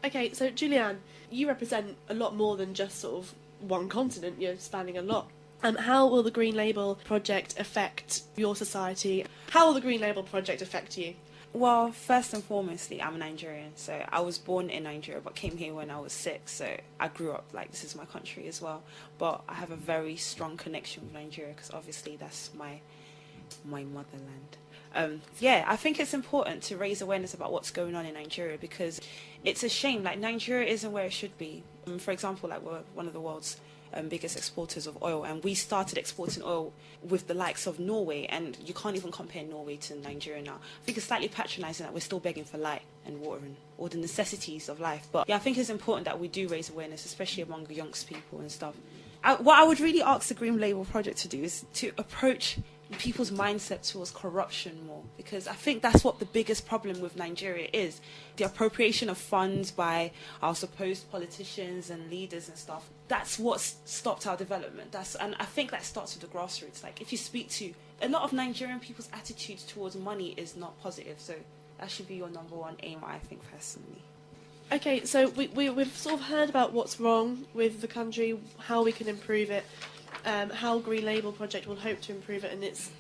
Okay, so Julianne, you represent a lot more than just sort of one continent. You're spanning a lot. How will the Green Label project affect your society? How will the Green Label project affect you? Well, first and foremostly, I'm Nigerian. So I was born in Nigeria, but came here when I was 6. So I grew up like this is my country as well. But I have a very strong connection with Nigeria because obviously that's my motherland. I think it's important to raise awareness about what's going on in Nigeria because it's a shame. Like, Nigeria isn't where it should be. For example, like, we're one of the world's biggest exporters of oil, and we started exporting oil with the likes of Norway, and you can't even compare Norway to Nigeria now. I think it's slightly patronizing that we're still begging for light and water and all the necessities of life. But yeah, I think it's important that we do raise awareness, especially among youngst people and stuff. What I would really ask the Green Label Project to do is to approach people's mindset towards corruption more, because I think that's what the biggest problem with Nigeria is. The appropriation of funds by our supposed politicians and leaders and stuff. That's what's stopped our development. And I think that starts with the grassroots. Like, if you speak to a lot of Nigerian people's attitudes towards money is not positive. So that should be your number one aim, I think, personally. Okay, so we've sort of heard about what's wrong with the country, how we can improve it, how Green Label Project will hope to improve it and its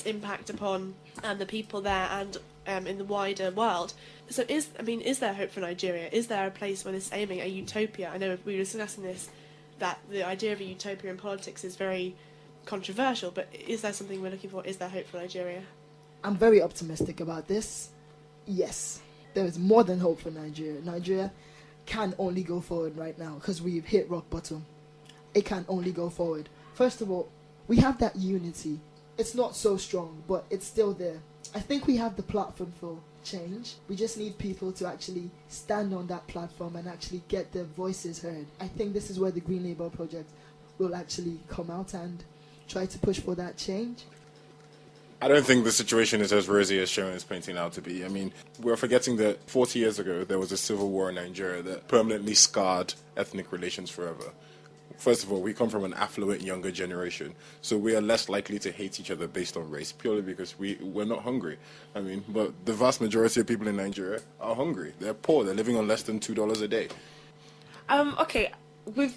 impact upon the people there and in the wider world. So is there hope for Nigeria? Is there a place where this is aiming at utopia? I know we were discussing this, that the idea of a utopia in politics is very controversial, but is there something we're looking for? Is there hope for Nigeria? I'm very optimistic about this. Yes, there is more than hope for Nigeria. Nigeria can only go forward right now because we've hit rock bottom. It can only go forward. First of all, we have that unity. It's not so strong, but it's still there. I think we have the platform for change. We just need people to actually stand on that platform and actually get their voices heard. I think this is where the Green Label Project will actually come out and try to push for that change. I don't think the situation is as rosy as Sharon is painting out to be. I mean, we're forgetting that 40 years ago there was a civil war in Nigeria that permanently scarred ethnic relations forever. First of all, we come from an affluent younger generation, so we are less likely to hate each other based on race, purely because we're not hungry. I mean, but the vast majority of people in Nigeria are hungry. They're poor. They're living on less than $2 a day. Okay,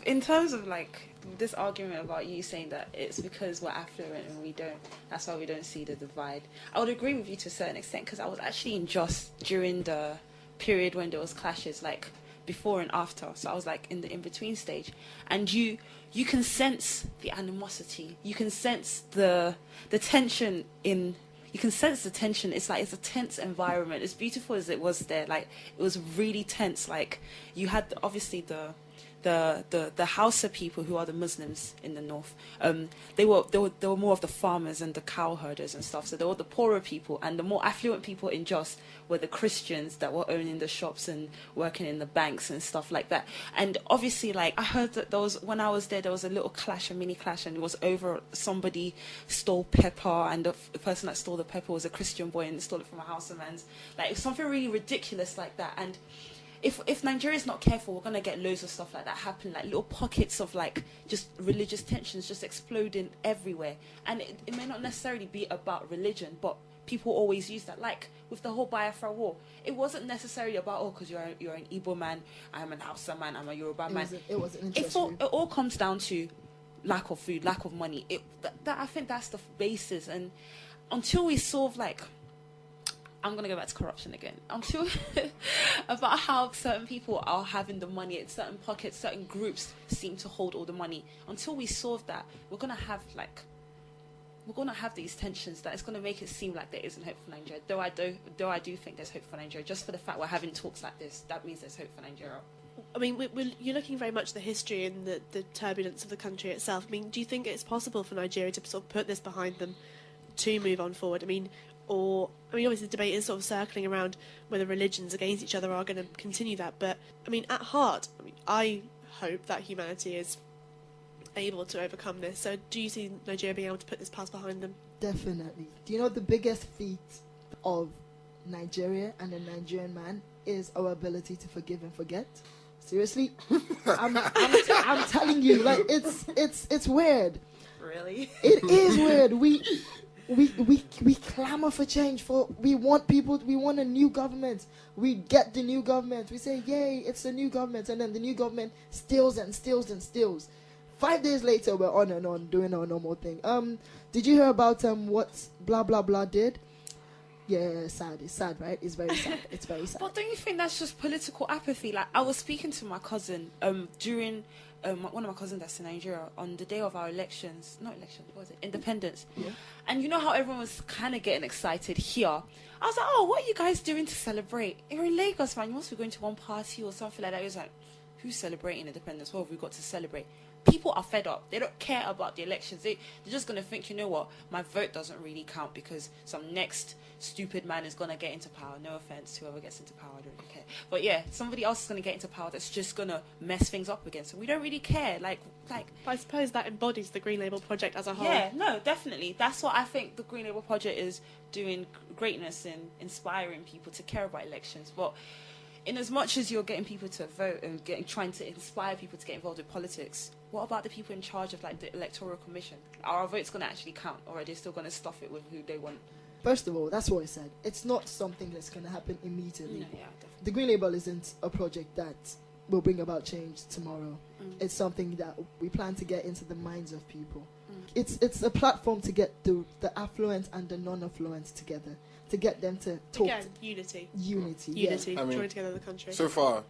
in terms of like this argument about you saying that it's because we're affluent and we don't, that's why we don't see the divide. I would agree with you to a certain extent, because I was actually in Jos during the period when there was clashes, like before and after. So I was like in the in-between stage, and you can sense the animosity. You can sense the tension in. You can sense the tension. It's like it's a tense environment. As beautiful as it was there, like it was really tense. Like you had obviously the Hausa people, who are the Muslims in the north. They were more of the farmers and the cow herders and stuff. So they were the poorer people, and the more affluent people in Jos were the Christians that were owning the shops and working in the banks and stuff like that. And obviously, like I heard that when I was there was a little clash, a mini clash, and it was over somebody stole pepper, and the person that stole the pepper was a Christian boy and stole it from a Hausa man's. Like it's something really ridiculous like that. And if Nigeria's not careful, we're going to get loads of stuff like that happen, like little pockets of like just religious tensions just exploding everywhere. And it may not necessarily be about religion, but people always use that. Like with the whole Biafra war, it wasn't necessarily about, because you're an Igbo man, I'm an Hausa man, I'm a Yoruba man. It wasn't interesting. It all comes down to lack of food, lack of money. I think that's the basis. And until we solve like, I'm going to go back to corruption again. Until about how certain people are having the money at certain pockets, certain groups seem to hold all the money. Until we solve that, we're going to have these tensions that it's going to make it seem like there isn't hope for Nigeria. Though I do think there's hope for Nigeria. Just for the fact we're having talks like this, that means there's hope for Nigeria. I mean, you're looking very much at the history and the turbulence of the country itself. I mean, do you think it's possible for Nigeria to sort of put this behind them to move on forward? I mean, obviously the debate is sort of circling around whether religions against each other are going to continue that. But, I mean, at heart, I hope that humanity is able to overcome this. So do you see Nigeria being able to put this past behind them? Definitely. Do you know the biggest feat of Nigeria and the Nigerian man is our ability to forgive and forget? Seriously? I'm telling you, like, it's weird. Really? It is weird. we clamor for change. We want a new government. We get the new government. We say, yay, it's a new government, and then the new government steals and steals and steals. 5 days later, we're on and on doing our normal thing. Did you hear about what blah blah blah did? Yeah, sad. It's sad, right? It's very sad. It's very sad. But don't you think that's just political apathy? Like, I was speaking to my cousin during one of my cousins that's in Nigeria on the day of our independence. Yeah. And you know how everyone was kind of getting excited here? I was like, oh, what are you guys doing to celebrate? You're in Lagos, man. You must be going to one party or something like that. He was like, who's celebrating independence? What have we got to celebrate? People are fed up. They don't care about the elections. They're just going to think, you know what, my vote doesn't really count because some next stupid man is going to get into power. No offense to whoever gets into power, I don't really care. But yeah, somebody else is going to get into power that's just going to mess things up again. So we don't really care. Like. But I suppose that embodies the Green Label project as a whole. Yeah, no, definitely. That's what I think the Green Label project is doing, greatness in inspiring people to care about elections. But in as much as you're getting people to vote and trying to inspire people to get involved with politics, what about the people in charge of like the electoral commission? Are our votes going to actually count, or are they still going to stuff it with who they want? First of all, that's what I said. It's not something that's going to happen immediately. No, yeah, definitely. The Green Label isn't a project that will bring about change tomorrow. It's something that we plan to get into the minds of people. It's a platform to get the affluent and the non-affluent together, to get them to talk. Again, unity, yeah. I mean, join together the country. So far,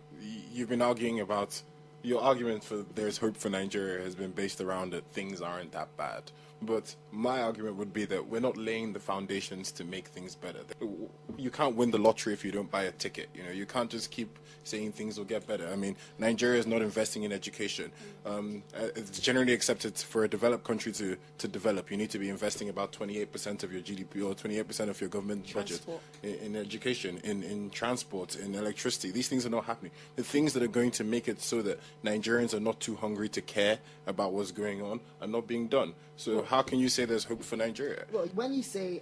you've been arguing about, your argument for there's hope for Nigeria has been based around that things aren't that bad. But my argument would be that we're not laying the foundations to make things better. You can't win the lottery if you don't buy a ticket. You know, you can't just keep saying things will get better. I mean, Nigeria is not investing in education. It's generally accepted for a developed country to develop. You need to be investing about 28% of your GDP or 28% of your government budget in education, in transport, in electricity. These things are not happening. The things that are going to make it so that Nigerians are not too hungry to care about what's going on are not being done. So how can you say there's hope for Nigeria? Well, when you say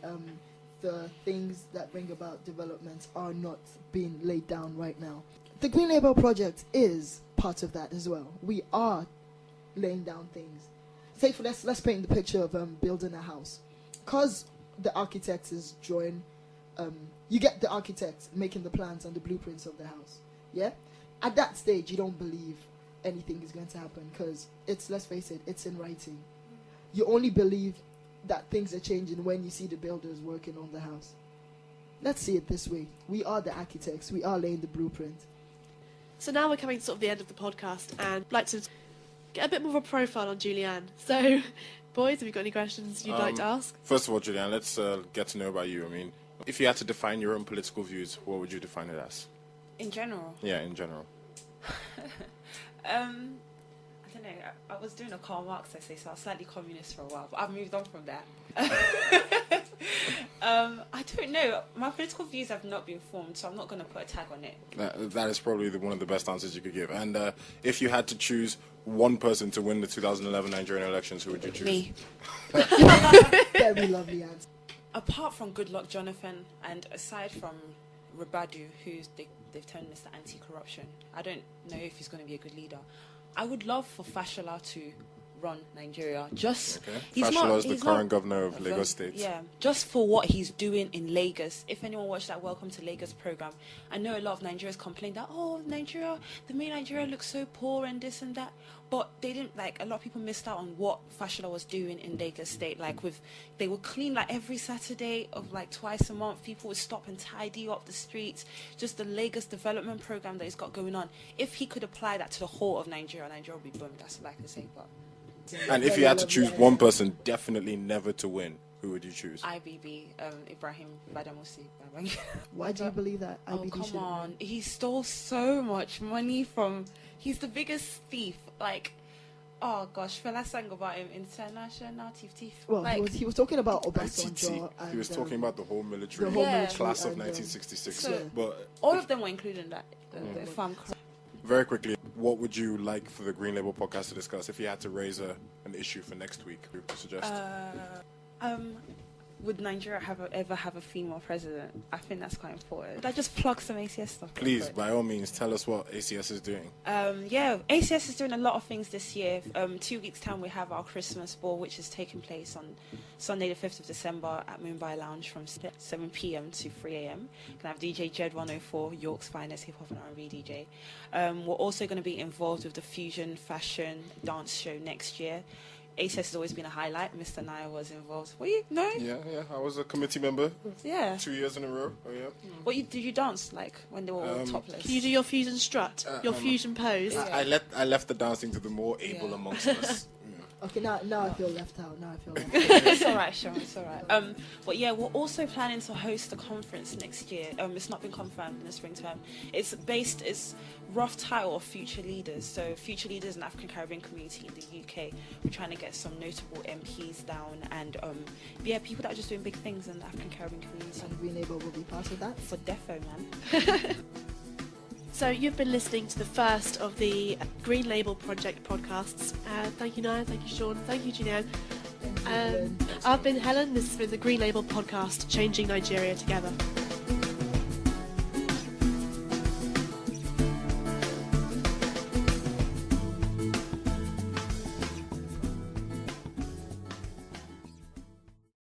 the things that bring about development are not being laid down right now, the Green Label project is part of that as well. We are laying down things. Say let's paint the picture of building a house. Because the architect is drawing, you get the architect making the plans and the blueprints of the house. Yeah? At that stage, you don't believe anything is going to happen because let's face it, it's in writing. You only believe that things are changing when you see the builders working on the house. Let's see it this way. We are the architects. We are laying the blueprint. So now we're coming to sort of the end of the podcast, and I'd like to get a bit more of a profile on Julianne. So, boys, have you got any questions you'd like to ask? First of all, Julianne, let's get to know about you. I mean, if you had to define your own political views, what would you define it as? In general? Yeah, in general. I don't know, I was doing a Karl Marx essay, so I was slightly communist for a while, but I've moved on from that. I don't know. My political views have not been formed, so I'm not going to put a tag on it. That is probably one of the best answers you could give. And if you had to choose one person to win the 2011 Nigerian elections, who would you choose? Me. Very lovely answer. Apart from Goodluck Jonathan, and aside from Ribadu, who they've turned Mr. Anti-Corruption, I don't know if he's going to be a good leader. I would love for Fashola to run Nigeria. Fashola is the current governor of Lagos State. Yeah, just for what he's doing in Lagos. If anyone watched that Welcome to Lagos program, I know a lot of Nigerians complain that, Nigeria, the main Nigeria looks so poor and this and that. But they didn't, a lot of people missed out on what Fashola was doing in Lagos State. They would clean every Saturday of twice a month. People would stop and tidy up the streets. Just the Lagos development program that he's got going on. If he could apply that to the whole of Nigeria, Nigeria would be booming. That's what I can say. But and if you had to choose one person definitely never to win, who would you choose? IBB, Ibrahim Badamasi. Why do you believe that? IBB come on. He stole so much money from... He's the biggest thief. Oh gosh, Fela sang about him, international thief. Well, he was talking about Obasanjo. He was talking about the whole military class of 1966. So but all of them were included in that. If I'm correct. Very quickly, what would you like for the Green Label podcast to discuss if you had to raise an issue for next week? Who would you suggest? would Nigeria ever have a female president? I think that's quite important. Would I just plug some ACS stuff? Please, by all means, tell us what ACS is doing. ACS is doing a lot of things this year. 2 weeks' time, we have our Christmas ball, which is taking place on Sunday the 5th of December at Mumbai Lounge from 7 p.m. to 3 a.m. Going to have DJ Jed 104, York's finest hip-hop and R&B DJ. We're also going to be involved with the Fusion Fashion Dance Show next year. ACS has always been a highlight. Mr. Naya was involved. Were you? No? Yeah. I was a committee member. Yeah. 2 years in a row. Oh, yeah. Did you dance, like, when they were all topless? Can you do your fusion strut? Your fusion pose? I left the dancing to the more able amongst us. Okay, now I feel left out. It's alright, Sean, it's alright. But yeah, we're also planning to host a conference next year. It's not been confirmed in the spring term. It's rough title of Future Leaders. So Future Leaders in the African Caribbean community in the UK. We're trying to get some notable MPs down and people that are just doing big things in the African Caribbean community. And Green Label will be part of that. For defo, man. So you've been listening to the first of the Green Label Project podcasts. Thank you, Naya. Thank you, Sean. Thank you, Julianne. I've been Helen. This has been the Green Label podcast, Changing Nigeria Together.